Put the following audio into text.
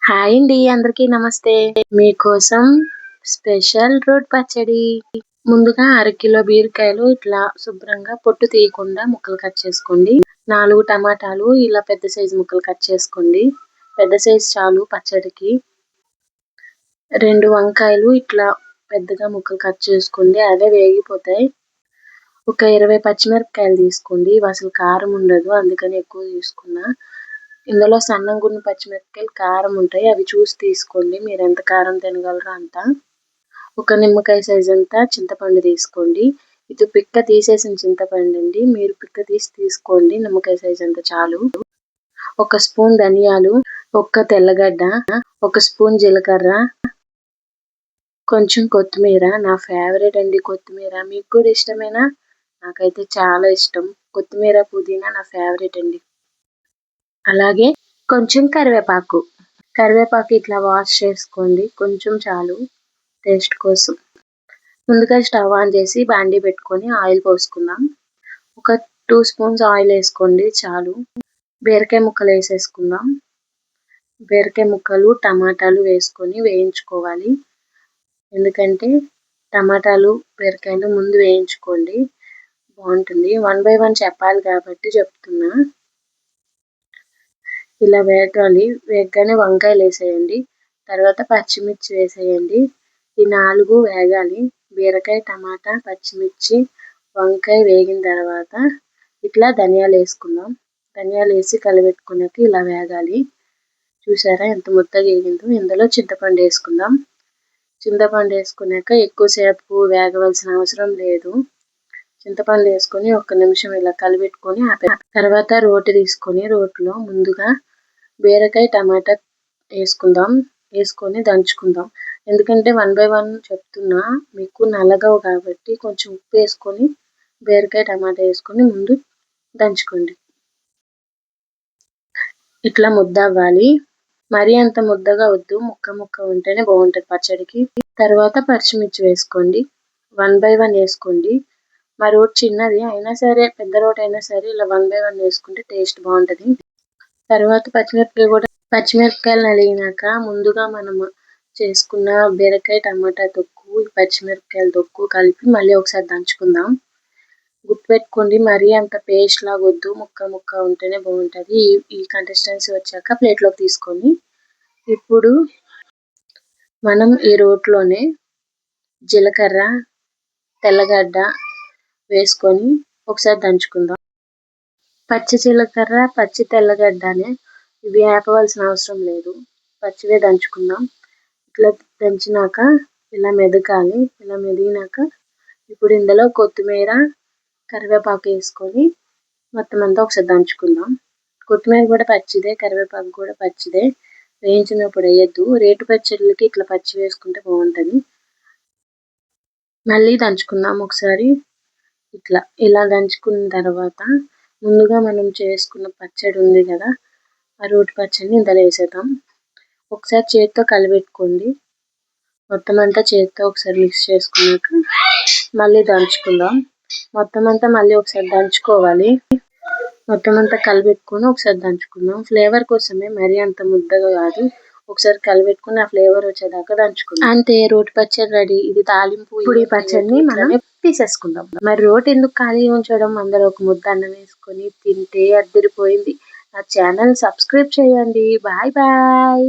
Hi అండి, అందరికీ నమస్తే. మీకోసం స్పెషల్ రోడ్ పచ్చడి. ముందుగా అరకిలో బీరకాయలు ఇట్లా శుభ్రంగా పొట్టు తీయకుండా ముక్కలు కట్ చేసుకోండి. 4 టమాటాలు ఇలా పెద్ద సైజు ముక్కలు కట్ చేసుకోండి. పెద్ద సైజు చాలు పచ్చడికి. 2 వంకాయలు ఇట్లా పెద్దగా ముక్కలు కట్ చేసుకోండి, అవే వేగిపోతాయి. ఒక 20 పచ్చిమిరపకాయలు తీసుకోండి, ఇవి అసలు కారం ఉండదు అందుకని ఎక్కువ తీసుకున్నా. ఇందులో సన్నంగా ఉన్న పచ్చిమిరపకాయలు కారం ఉంటాయి, అవి చూసి తీసుకోండి మీరు ఎంత కారం తినగలరో అంత. ఒక నిమ్మకాయ సైజ్ అంతా చింతపండు తీసుకోండి, ఇది పిక్క తీసేసిన చింతపండు అండి, మీరు పిక్క తీసుకోండి. నిమ్మకాయ సైజ్ అంత చాలు. 1 స్పూన్ ధనియాలు, 1 తెల్లగడ్డ, 1 స్పూన్ జీలకర్ర, కొంచెం కొత్తిమీర. నా ఫేవరెట్ అండి కొత్తిమీర, మీకు కూడా ఇష్టమేనా? నాకైతే చాలా ఇష్టం కొత్తిమీర, పుదీనా నా ఫేవరెట్ అండి. అలాగే కొంచెం కరివేపాకు ఇట్లా వాష్ చేసుకోండి, కొంచెం చాలు టేస్ట్ కోసం. ముందుగా స్టవ్ ఆన్ చేసి బాండీ పెట్టుకొని ఆయిల్ పోసుకుందాం. ఒక 2 స్పూన్స్ ఆయిల్ వేసుకోండి చాలు. బీరకాయ ముక్కలు వేసేసుకుందాం. బీరకాయ ముక్కలు, టమాటాలు వేసుకొని వేయించుకోవాలి. ఎందుకంటే టమాటాలు బీరకాయలు ముందు వేయించుకోండి, బాగుంటుంది. 1 బై 1 చెప్పాలి కాబట్టి చెప్తున్నా. ఇలా వేగాలి. వేగగానే వంకాయలు వేసేయండి, తర్వాత పచ్చిమిర్చి వేసేయండి. ఈ 4 వేగాలి. బీరకాయ, టమాటా, పచ్చిమిర్చి, వంకాయ వేగిన తర్వాత ఇట్లా ధనియాలు వేసుకుందాం. ధనియాలు వేసి కలిపెట్టుకున్నాక ఇలా వేగాలి. చూసారా ఎంత ముద్దగా వేగిందో. ఇందులో చింతపండు వేసుకుందాం. చింతపండు వేసుకున్నాక ఎక్కువసేపు వేగవలసిన అవసరం లేదు. చింతపండు వేసుకొని 1 నిమిషం ఇలా కలిపెట్టుకొని తర్వాత రోటి తీసుకొని రోట్లో ముందుగా బీరకాయ, టమాటా వేసుకొని దంచుకుందాం. ఎందుకంటే 1 బై 1 చెప్తున్నా, మీకు నలగవు కాబట్టి కొంచెం ఉప్పు వేసుకొని బీరకాయ, టమాటా వేసుకొని ముందు దంచుకోండి. ఇట్లా ముద్ద అవ్వాలి, మరీ అంత ముద్దగా వద్దు, ముక్క ఉంటేనే బాగుంటుంది పచ్చడికి. తర్వాత పచ్చిమిర్చి వేసుకోండి, 1 బై 1 వేసుకోండి. మా రోటి చిన్నది అయినా సరే, పెద్ద రోటి అయినా సరే ఇలా 1 బై 1 వేసుకుంటే టేస్ట్ బాగుంటుంది. తర్వాత పచ్చిమిరపకాయలు నలిగినాక ముందుగా మనం చేసుకున్న బీరకాయ, టమాటా తొక్కు, పచ్చిమిరపకాయల తొక్కు కలిపి మళ్ళీ ఒకసారి దంచుకుందాం. గుర్తుపెట్టుకోండి, మరీ అంత పేస్ట్ లాగా వద్దు, ముక్క ఉంటేనే బాగుంటుంది. ఈ కన్సిస్టెన్సీ వచ్చాక ప్లేట్లోకి తీసుకొని ఇప్పుడు మనం ఈ రోట్లోనే జీలకర్ర, తెల్లగడ్డ వేసుకొని ఒకసారి దంచుకుందాం. పచ్చి జీలకర్ర, పచ్చి తెల్లగడ్డనే, ఇవి వేపవలసిన అవసరం లేదు, పచ్చివే దంచుకుందాం. ఇట్లా దంచినాక ఇలా మెదకాలి. ఇలా మెదిగినాక ఇప్పుడు ఇందులో కొత్తిమీర, కరివేపాకు వేసుకొని మొత్తం అంతా ఒకసారి దంచుకుందాం. కొత్తిమీర కూడా పచ్చిదే, కరివేపాకు కూడా పచ్చిదే, వేయించినప్పుడు వేయద్దు. రేటు పచ్చళ్ళకి ఇట్లా పచ్చి వేసుకుంటే బాగుంటుంది. మళ్ళీ దంచుకుందాం ఒకసారి. ఇలా దంచుకున్న తర్వాత ముందుగా మనం చేసుకున్న పచ్చడి ఉంది కదా, ఆ రోటి పచ్చడిని ఇందులో వేసేద్దాం. ఒకసారి చేతితో కలిపెట్టుకోండి. మొత్తం అంతా చేతితో ఒకసారి మిక్స్ చేసుకున్నాక మళ్ళీ దంచుకుందాం. మొత్తం అంతా మళ్ళీ ఒకసారి దంచుకోవాలి. మొత్తం అంతా కలిపెట్టుకొని ఒకసారి దంచుకుందాం. ఫ్లేవర్ కోసమే, మరీ అంత ముద్దగా కాదు, ఒకసారి కలిపెట్టుకుని ఆ ఫ్లేవర్ వచ్చేదాకా దంచుకుందాం. అంతే, రోటి పచ్చడి రెడీ. ఇది తాలింపు. ఇప్పుడు ఈ పచ్చడిని మనం తీసేసుకుందాం. మరి రోటి ఎందుకు ఖాళీ ఉంచడం, అందరూ ఒక ముద్ద అన్నం వేసుకొని తింటే అదిరిపోయింది. నా ఛానల్ సబ్స్క్రైబ్ చేయండి. Bye bye.